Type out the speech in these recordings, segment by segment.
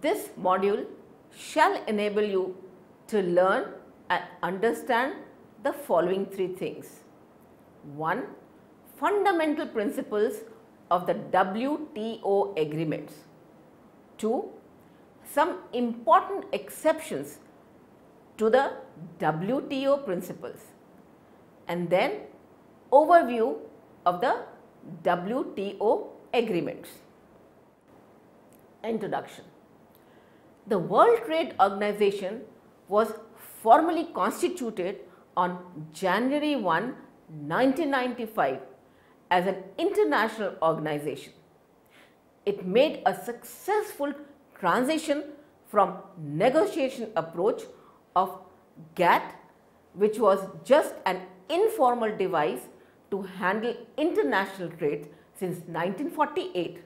This module shall enable you to learn and understand the following three things. 1. Fundamental principles of the WTO agreements. 2. Some important exceptions to the WTO principles. And then overview of the WTO agreements. Introduction. The World Trade Organization was formally constituted on January 1, 1995 as an international organization. It made a successful transition from negotiation approach of GATT, which was just an informal device to handle international trade since 1948.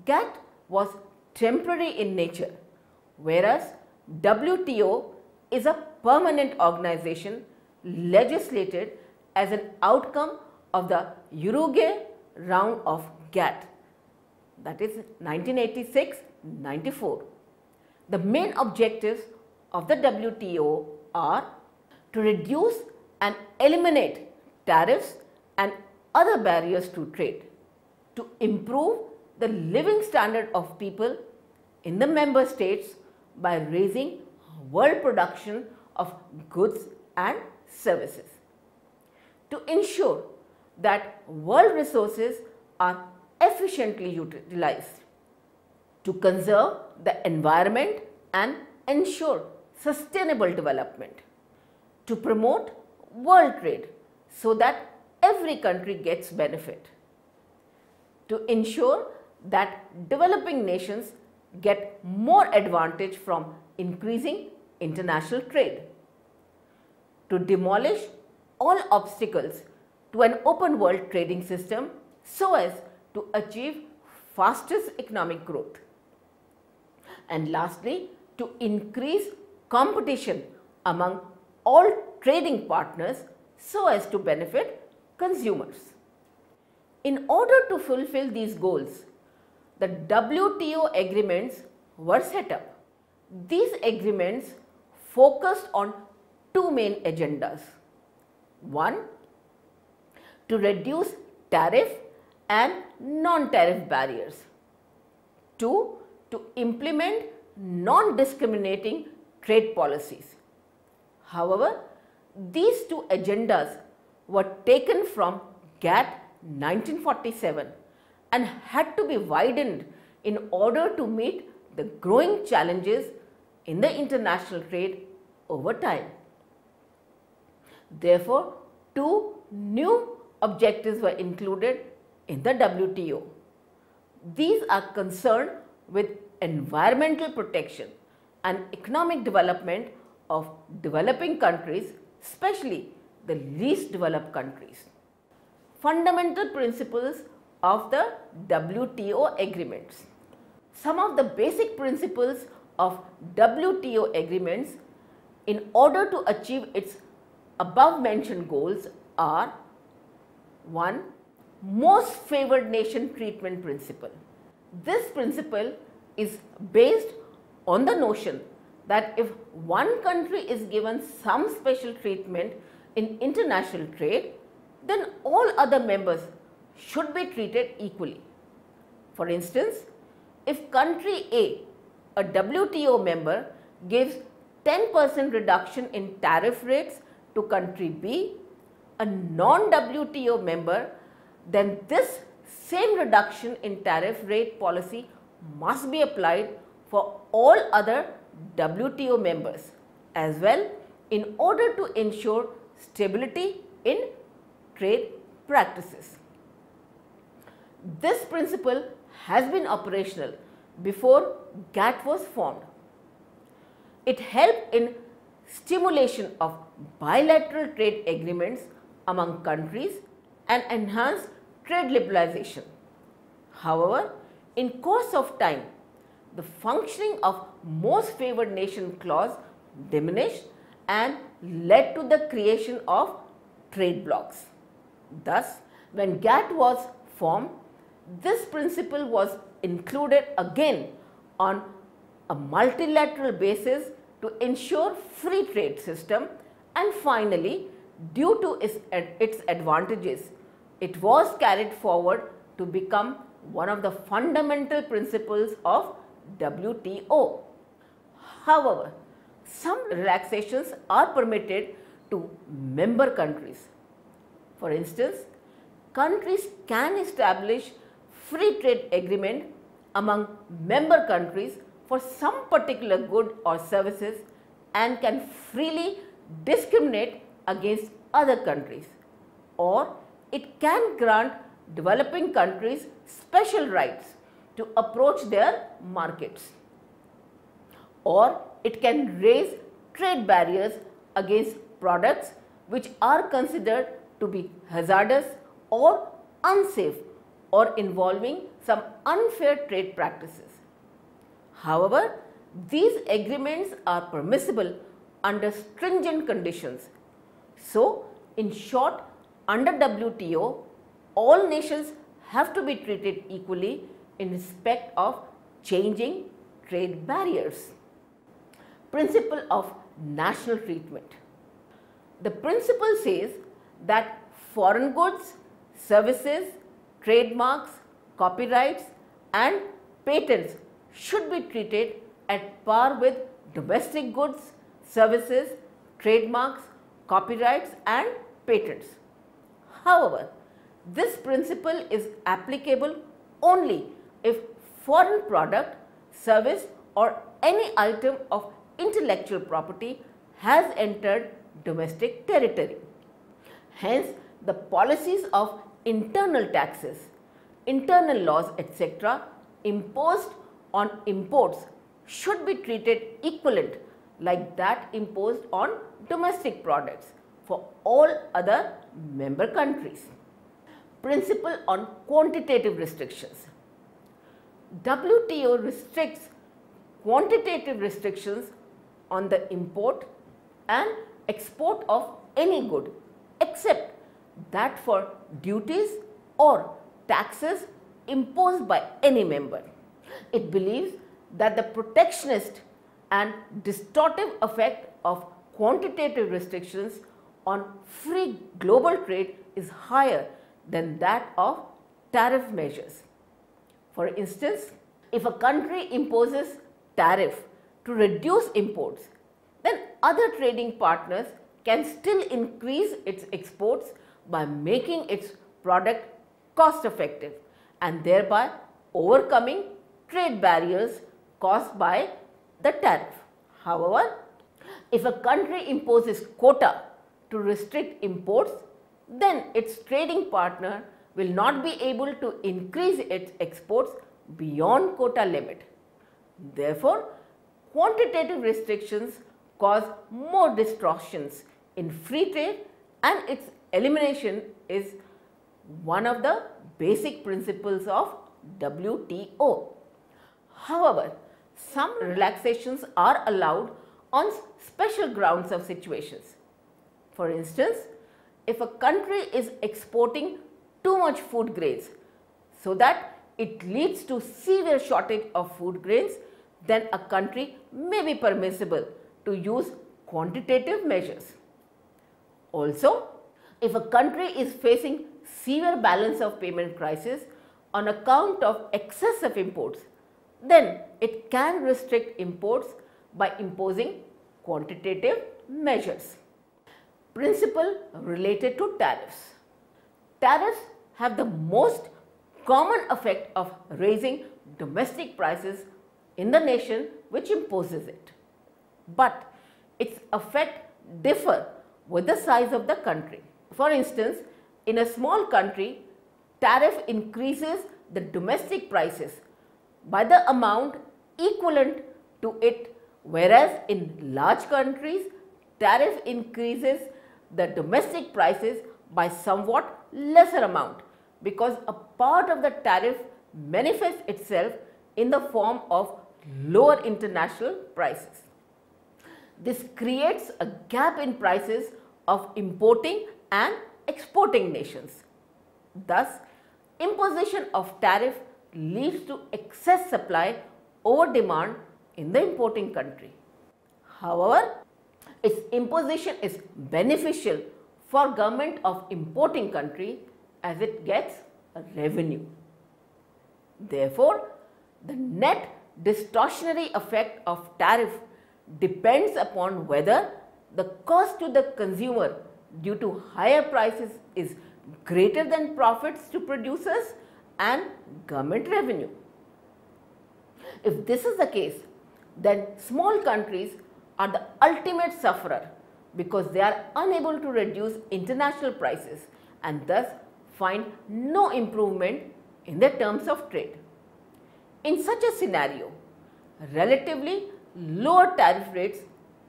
GATT was temporary in nature, whereas WTO is a permanent organization legislated as an outcome of the Uruguay round of GATT, that is 1986-94. The main objectives of the WTO are to reduce and eliminate tariffs and other barriers to trade, to improve the living standard of people in the member states by raising world production of goods and services, to ensure that world resources are efficiently utilized, to conserve the environment and ensure sustainable development, to promote world trade so that every country gets benefit, to ensure that developing nations get more advantage from increasing international trade, to demolish all obstacles to an open world trading system so as to achieve fastest economic growth, and lastly, to increase competition among all trading partners so as to benefit consumers. In order to fulfill these goals, the WTO agreements were set up. These agreements focused on two main agendas. 1. To reduce tariff and non-tariff barriers. 2. To implement non-discriminating trade policies. However, these two agendas were taken from GATT 1947 and had to be widened in order to meet the growing challenges in the international trade over time. Therefore, two new objectives were included in the WTO. These are concerned with environmental protection and economic development of developing countries, especially the least developed countries. Fundamental principles of the WTO agreements. Some of the basic principles of WTO agreements in order to achieve its above mentioned goals are: 1. Most favored nation treatment principle. This principle is based on the notion that if one country is given some special treatment in international trade, then all other members should be treated equally. For instance, if country a WTO member, gives 10% reduction in tariff rates to country B, a non-WTO member, then this same reduction in tariff rate policy must be applied for all other WTO members as well, in order to ensure stability in trade practices. This principle has been operational before GATT was formed. It helped in stimulation of bilateral trade agreements among countries and enhanced trade liberalization. However, in course of time, the functioning of most favored nation clause diminished and led to the creation of trade blocs. Thus, when GATT was formed, this principle was included again on a multilateral basis to ensure free trade system, and finally, due to its advantages, it was carried forward to become one of the fundamental principles of WTO. However, some relaxations are permitted to member countries. For instance, countries can establish free trade agreement among member countries for some particular good or services and can freely discriminate against other countries, or it can grant developing countries special rights to approach their markets, or it can raise trade barriers against products which are considered to be hazardous or unsafe or involving some unfair trade practices. However, these agreements are permissible under stringent conditions. So, in short, under WTO, all nations have to be treated equally in respect of changing trade barriers. Principle of national treatment. The principle says that foreign goods, services, trademarks, copyrights and patents should be treated at par with domestic goods, services, trademarks, copyrights and patents. However, this principle is applicable only if foreign product, service or any item of intellectual property has entered domestic territory. Hence, the policies of internal taxes, internal laws, etc. imposed on imports should be treated equivalent like that imposed on domestic products for all other member countries. Principle on quantitative restrictions. WTO restricts quantitative restrictions on the import and export of any good except that for duties or taxes imposed by any member. It believes that the protectionist and distortive effect of quantitative restrictions on free global trade is higher than that of tariff measures. For instance, if a country imposes tariff to reduce imports, then other trading partners can still increase its exports by making its product cost effective and thereby overcoming trade barriers caused by the tariff. However, if a country imposes quota to restrict imports, then its trading partner will not be able to increase its exports beyond quota limit. Therefore, quantitative restrictions cause more distortions in free trade and its elimination is one of the basic principles of WTO. However, some relaxations are allowed on special grounds of situations. For instance, if a country is exporting too much food grains so that it leads to severe shortage of food grains, then a country may be permissible to use quantitative measures. Also, if a country is facing severe balance of payment crisis on account of excess of imports, then it can restrict imports by imposing quantitative measures. Principle related to tariffs. Tariffs have the most common effect of raising domestic prices in the nation which imposes it. But its effect differ with the size of the country. For instance, in a small country, tariff increases the domestic prices by the amount equivalent to it, whereas in large countries, tariff increases the domestic prices by somewhat lesser amount because a part of the tariff manifests itself in the form of lower international prices. This creates a gap in prices of importing and exporting nations. Thus, imposition of tariff leads to excess supply over demand in the importing country. However, its imposition is beneficial for government of importing country as it gets a revenue. Therefore, the net distortionary effect of tariff depends upon whether the cost to the consumer due to higher prices is greater than profits to producers and government revenue. If this is the case, then small countries are the ultimate sufferer because they are unable to reduce international prices and thus find no improvement in their terms of trade. In such a scenario, relatively lower tariff rates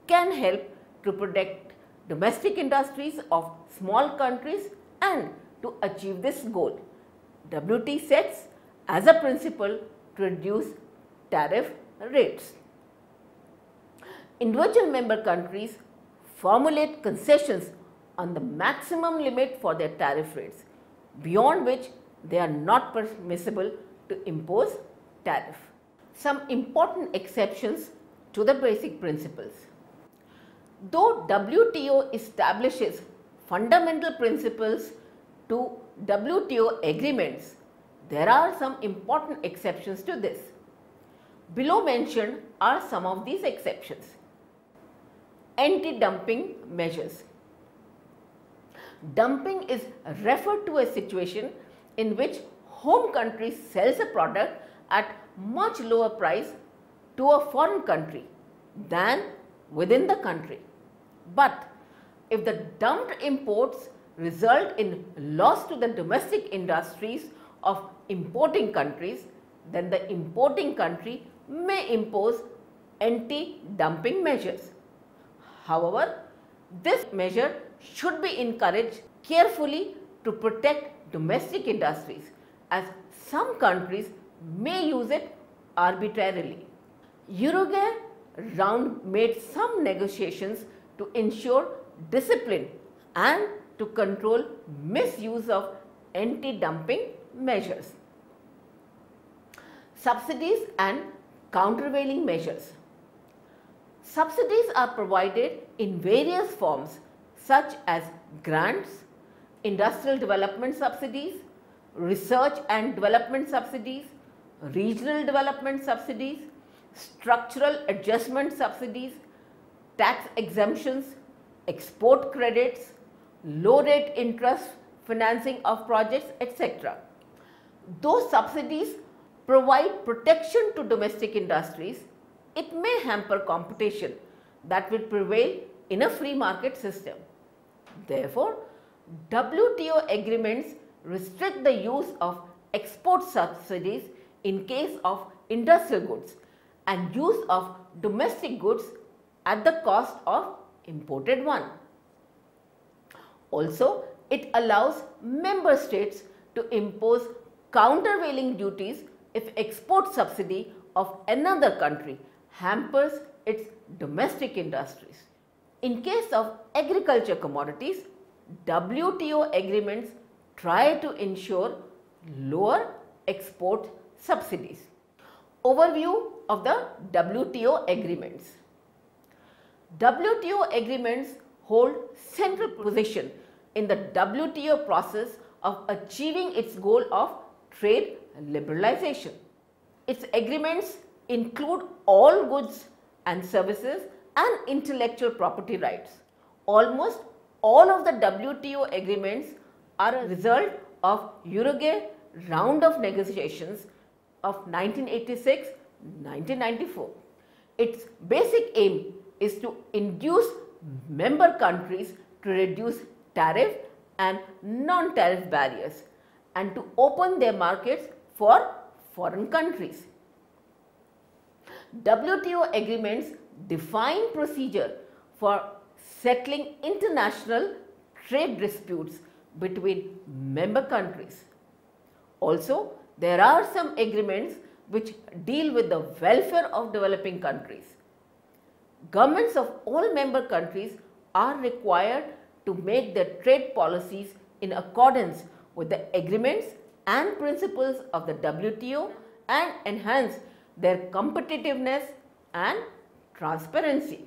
can help to protect domestic industries of small countries, and to achieve this goal, WTO sets as a principle to reduce tariff rates. Individual member countries formulate concessions on the maximum limit for their tariff rates, beyond which they are not permissible to impose tariff. Some important exceptions to the basic principles. Though WTO establishes fundamental principles to WTO agreements, there are some important exceptions to this. Below mentioned are some of these exceptions. Anti-dumping measures. Dumping is referred to a situation in which home country sells a product at much lower price to a foreign country than within the country. But if the dumped imports result in loss to the domestic industries of importing countries, then the importing country may impose anti-dumping measures. However, this measure should be encouraged carefully to protect domestic industries, as some countries may use it arbitrarily. Uruguay round made some negotiations to ensure discipline and to control misuse of anti-dumping measures. Subsidies and countervailing measures. Subsidies are provided in various forms such as grants, industrial development subsidies, research and development subsidies, regional development subsidies, structural adjustment subsidies, tax exemptions, export credits, low rate interest financing of projects, etc. Though subsidies provide protection to domestic industries, it may hamper competition that will prevail in a free market system. Therefore, WTO agreements restrict the use of export subsidies in case of industrial goods and use of domestic goods at the cost of imported one. Also, it allows member states to impose countervailing duties if export subsidy of another country hampers its domestic industries. In case of agriculture commodities, WTO agreements try to ensure lower export subsidies. Overview of the WTO agreements. WTO agreements hold central position in the WTO process of achieving its goal of trade liberalization. Its agreements include all goods and services and intellectual property rights. Almost all of the WTO agreements are a result of Uruguay round of negotiations of 1986-1994. Its basic aim is to induce member countries to reduce tariff and non-tariff barriers and to open their markets for foreign countries. WTO agreements define procedure for settling international trade disputes between member countries. Also, there are some agreements which deal with the welfare of developing countries. Governments of all member countries are required to make their trade policies in accordance with the agreements and principles of the WTO and enhance their competitiveness, and transparency.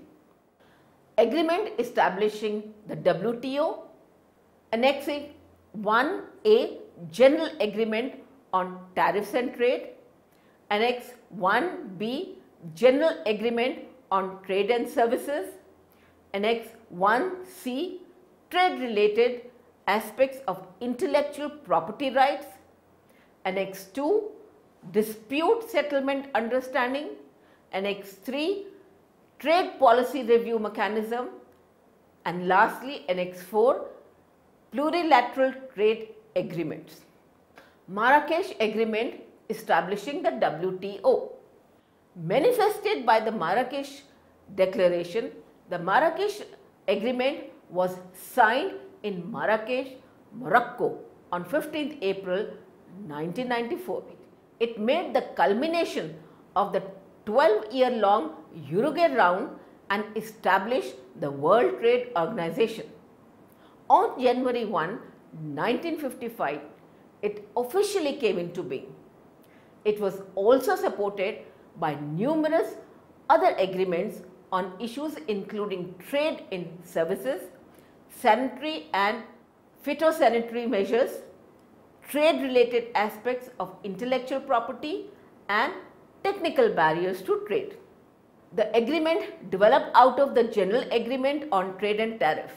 Agreement establishing the WTO, annexing 1A General Agreement on Tariffs and Trade, Annex 1B General Agreement on Trade and Services, Annex 1C Trade related aspects of intellectual property rights, Annex 2 Dispute Settlement Understanding, Annex 3 Trade Policy Review Mechanism, and lastly Annex 4 Plurilateral Trade Agreements. Marrakesh Agreement establishing the WTO. Manifested by the Marrakesh Declaration, the Marrakesh Agreement was signed in Marrakesh, Morocco on 15th April 1994. It made the culmination of the 12-year-long Uruguay round and established the World Trade Organization. On January 1, 1955, it officially came into being. It was also supported by numerous other agreements on issues including trade in services, sanitary and phyto-sanitary measures, trade related aspects of intellectual property and technical barriers to trade. The agreement developed out of the General Agreement on Trade and Tariff.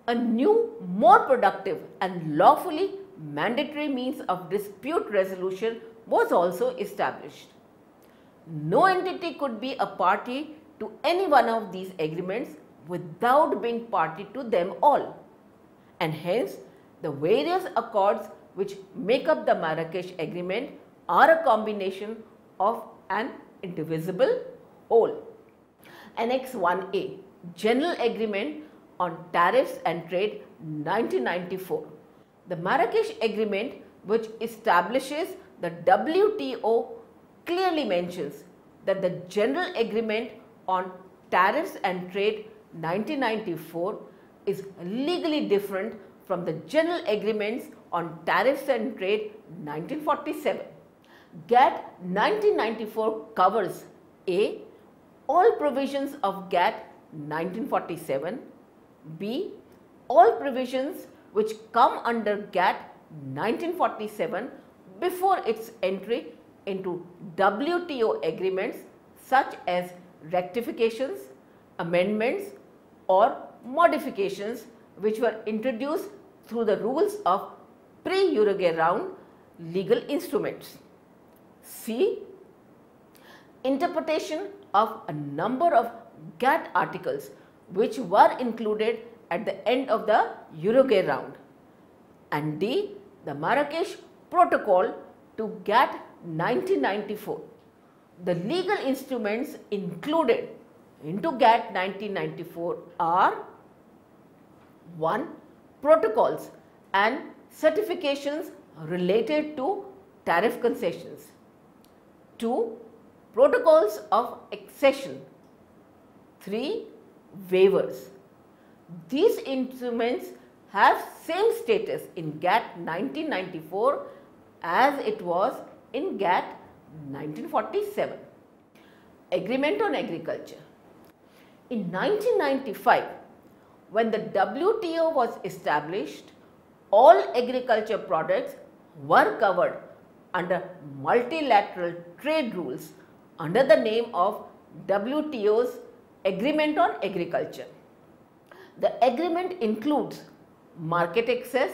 A new, more productive and lawfully mandatory means of dispute resolution was also established. No entity could be a party to any one of these agreements without being party to them all, and hence the various accords which make up the Marrakesh Agreement are a combination of an indivisible whole. Annex 1A General Agreement on Tariffs and Trade 1994. The Marrakesh Agreement, which establishes the WTO, clearly mentions that the General Agreement on Tariffs and Trade 1994 is legally different from the General Agreements on Tariffs and Trade 1947. GATT 1994 covers A. All provisions of GATT 1947, B. All provisions which come under GATT 1947 before its entry into WTO agreements such as rectifications, amendments or modifications which were introduced through the rules of pre-Uruguay round legal instruments. C. Interpretation of a number of GATT articles which were included at the end of the Uruguay round. And D. The Marrakesh Protocol to GATT 1994. The legal instruments included into GATT 1994 are 1. Protocols and certifications related to tariff concessions. 2. Protocols of accession. 3. Waivers. These instruments have same status in GATT 1994 as it was in GATT 1947. Agreement on Agriculture. In 1995, when the WTO was established, all agriculture products were covered under multilateral trade rules under the name of WTO's Agreement on Agriculture. The agreement includes market access,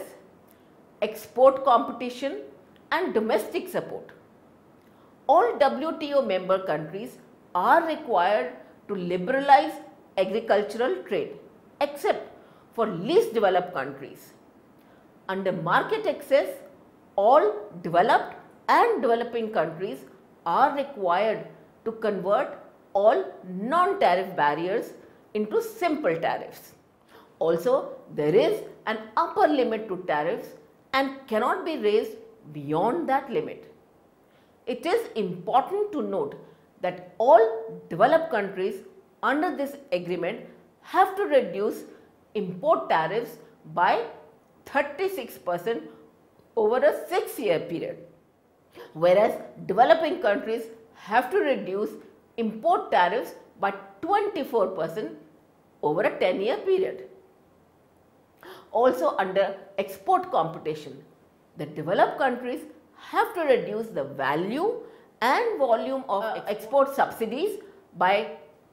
export competition and domestic support. All WTO member countries are required to liberalize agricultural trade except for least developed countries. Under market access, all developed and developing countries are required to convert all non-tariff barriers into simple tariffs. Also, there is an upper limit to tariffs and cannot be raised beyond that limit. It is important to note that all developed countries under this agreement have to reduce import tariffs by 36% over a 6-year period, whereas developing countries have to reduce import tariffs by 24% over a 10-year period. Also under export competition, the developed countries have to reduce the value and volume of export subsidies by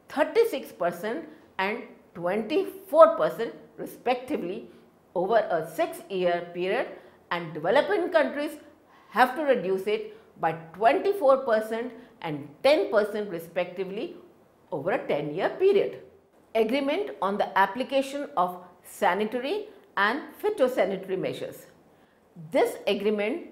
36% and 24% respectively over a 6-year period, and developing countries have to reduce it by 24% and 10% respectively over a 10-year period. Agreement on the application of sanitary and phytosanitary measures. This agreement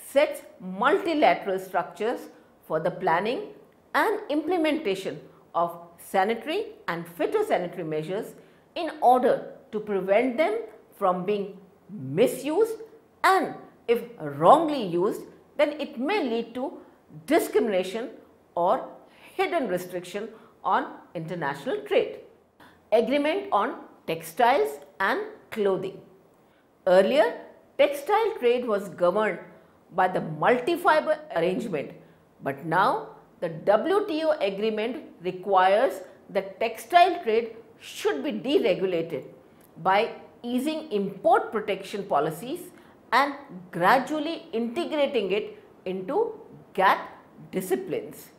sets multilateral structures for the planning and implementation of sanitary and phytosanitary measures in order to prevent them from being misused, and if wrongly used, then it may lead to discrimination or hidden restriction on international trade. Agreement on textiles and clothing. Earlier, textile trade was governed by the multi-fiber arrangement, but now the WTO agreement requires that textile trade should be deregulated by easing import protection policies and gradually integrating it into GATT disciplines.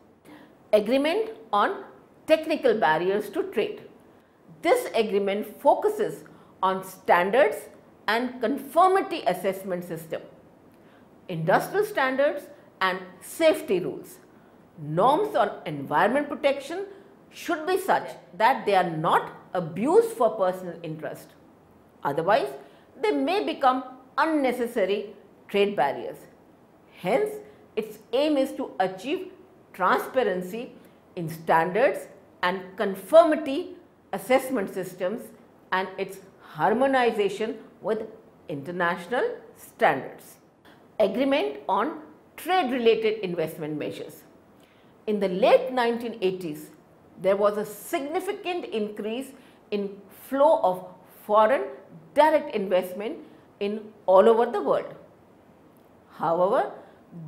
Agreement on technical barriers to trade. This agreement focuses on standards and conformity assessment system, industrial standards and safety rules. Norms on environment protection should be such that they are not abused for personal interest. Otherwise, they may become unnecessary trade barriers. Hence, its aim is to achieve transparency in standards and conformity assessment systems and its harmonization with international standards. Agreement on trade-related investment measures. In the late 1980s, there was a significant increase in flow of foreign direct investment in all over the world. However,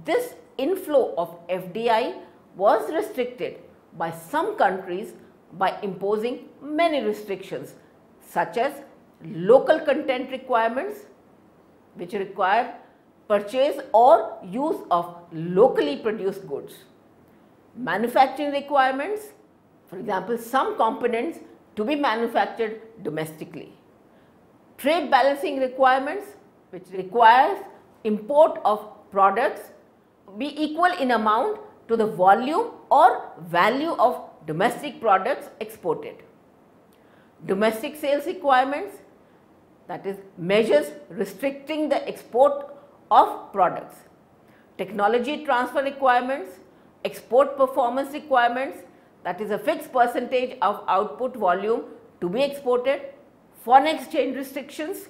this inflow of FDI was restricted by some countries by imposing many restrictions, such as local content requirements, which require purchase or use of locally produced goods, manufacturing requirements, for example, some components to be manufactured domestically, trade balancing requirements, which requires import of products be equal in amount to the volume or value of domestic products exported, domestic sales requirements, that is measures restricting the export of products, technology transfer requirements, export performance requirements, that is a fixed percentage of output volume to be exported, foreign exchange restrictions,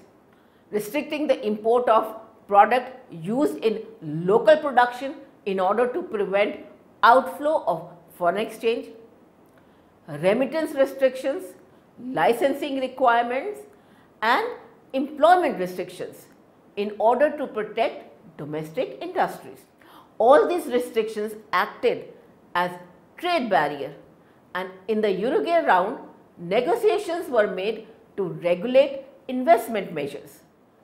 restricting the import of product used in local production in order to prevent outflow of foreign exchange, remittance restrictions, licensing requirements and employment restrictions in order to protect domestic industries. All these restrictions acted as trade barrier, and in the Uruguay round, negotiations were made to regulate investment measures.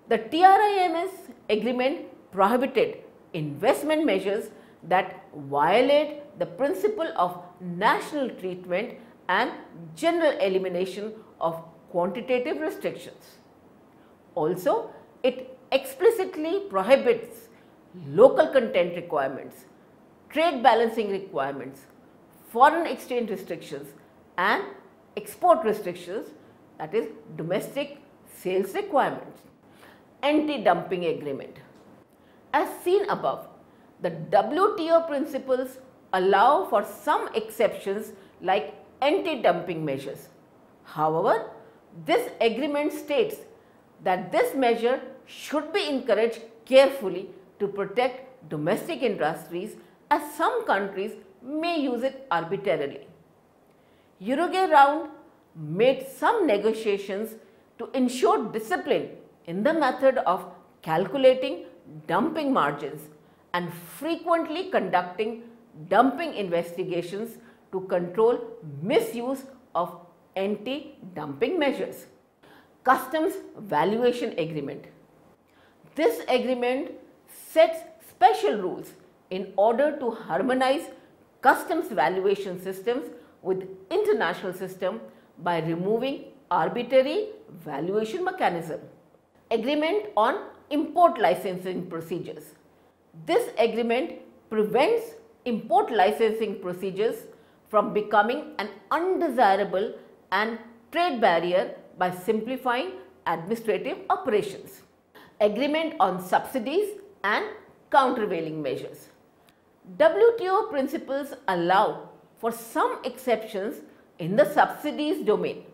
The TRIMS agreement prohibited investment measures that violate the principle of national treatment and general elimination of quantitative restrictions. Also, it explicitly prohibits local content requirements, trade balancing requirements, foreign exchange restrictions and export restrictions, that is domestic sales requirements. Anti-dumping agreement. As seen above, the WTO principles allow for some exceptions like anti-dumping measures. However, this agreement states that this measure should be encouraged carefully to protect domestic industries, as some countries may use it arbitrarily. Uruguay round made some negotiations to ensure discipline in the method of calculating dumping margins and frequently conducting dumping investigations to control misuse of anti-dumping measures. Customs Valuation Agreement. This agreement sets special rules in order to harmonize customs valuation systems with international system by removing arbitrary valuation mechanism. Agreement on import licensing procedures. This agreement prevents import licensing procedures from becoming an undesirable and trade barrier by simplifying administrative operations. Agreement on subsidies and countervailing measures. WTO principles allow for some exceptions in the subsidies domain.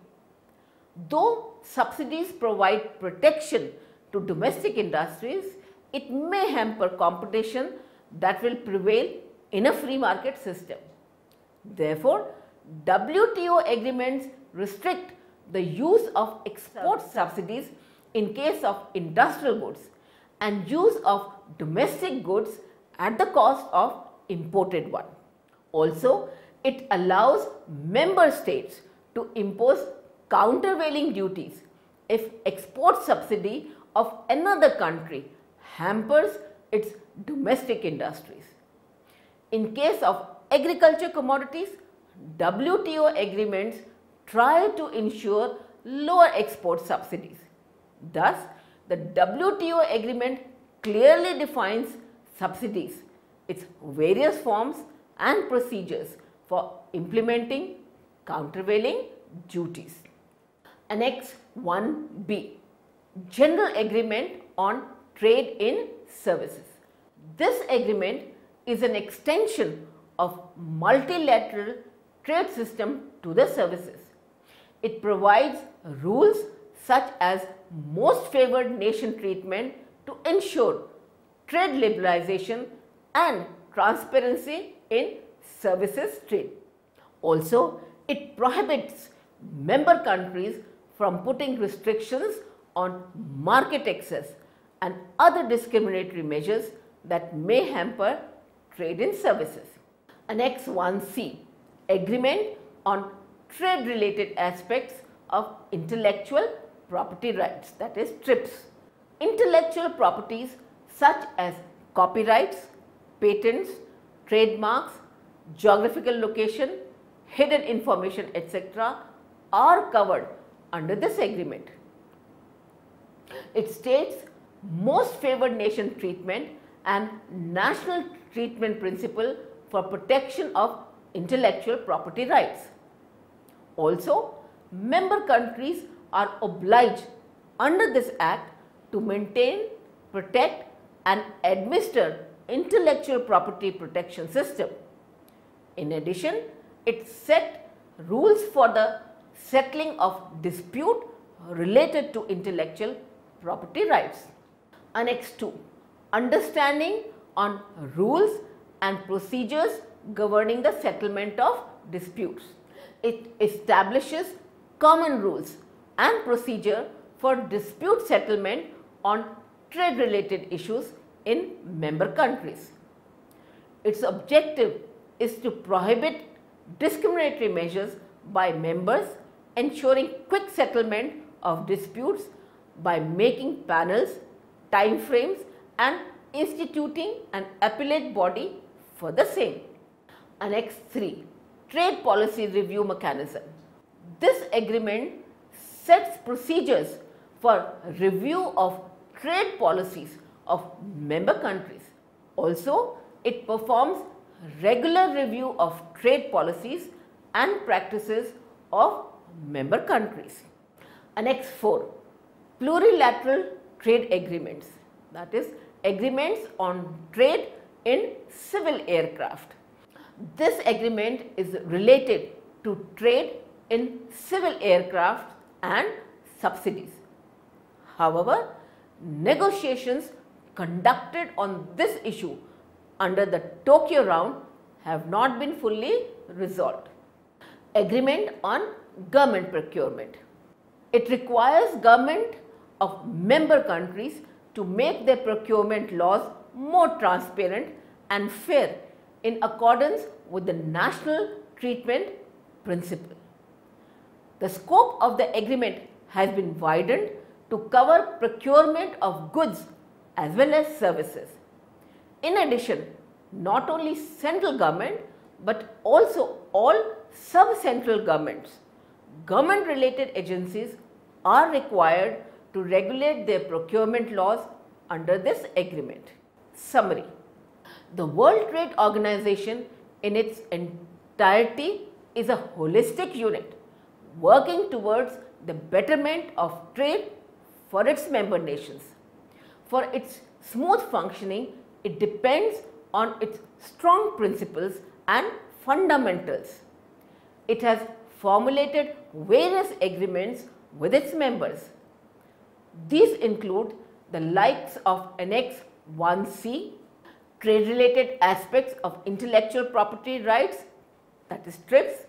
Though subsidies provide protection to domestic industries, it may hamper competition that will prevail in a free market system. Therefore, WTO agreements restrict the use of export subsidies in case of industrial goods and use of domestic goods at the cost of imported one. Also, it allows member states to impose countervailing duties if export subsidy of another country hampers its domestic industries. In case of agriculture commodities, WTO agreements try to ensure lower export subsidies. Thus, the WTO agreement clearly defines subsidies, its various forms and procedures for implementing countervailing duties. Annex 1B, General Agreement on Trade in Services. This agreement is an extension of multilateral trade system to the services. It provides rules such as most favored nation treatment to ensure trade liberalization and transparency in services trade. Also, it prohibits member countries from putting restrictions on market access and other discriminatory measures that may hamper trade in services. Annex 1C, Agreement on Trade Related Aspects of Intellectual Property Rights, that is TRIPS. Intellectual properties such as copyrights, patents, trademarks, geographical location, hidden information, etc. are covered under this agreement. It states most favored nation treatment and national treatment principle for protection of intellectual property rights. Also, member countries are obliged under this act to maintain, protect and administer intellectual property protection system. In addition, it set rules for the settling of dispute related to intellectual property rights. Annex 2, Understanding on Rules and Procedures Governing the Settlement of Disputes. It establishes common rules and procedure for dispute settlement on trade related issues in member countries. Its objective is to prohibit discriminatory measures by members, ensuring quick settlement of disputes by making panels, time frames and instituting an appellate body for the same. Annex 3, Trade Policy Review Mechanism. This agreement sets procedures for review of trade policies of member countries. Also, it performs regular review of trade policies and practices of member countries. Annex 4, Plurilateral Trade Agreements, that is agreements on trade in civil aircraft. This agreement is related to trade in civil aircraft and subsidies. However, negotiations conducted on this issue under the Tokyo round have not been fully resolved. Agreement on government procurement. It requires government of member countries to make their procurement laws more transparent and fair in accordance with the national treatment principle. The scope of the agreement has been widened to cover procurement of goods as well as services. In addition, not only central government but also all sub-central governments, government-related agencies are required to regulate their procurement laws under this agreement. Summary: the World Trade Organization in its entirety is a holistic unit working towards the betterment of trade for its member nations. For its smooth functioning, it depends on its strong principles and fundamentals. It has formulated various agreements with its members. These include the likes of Annex 1C, trade-related aspects of intellectual property rights, that is TRIPS,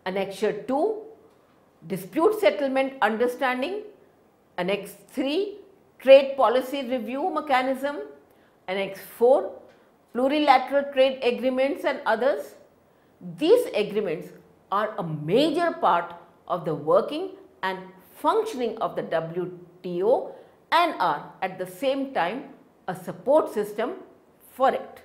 Annex 2, dispute settlement understanding, Annex 3, trade policy review mechanism, Annex 4, plurilateral trade agreements and others. These agreements are a major part of the working and functioning of the WTO and are at the same time a support system for it.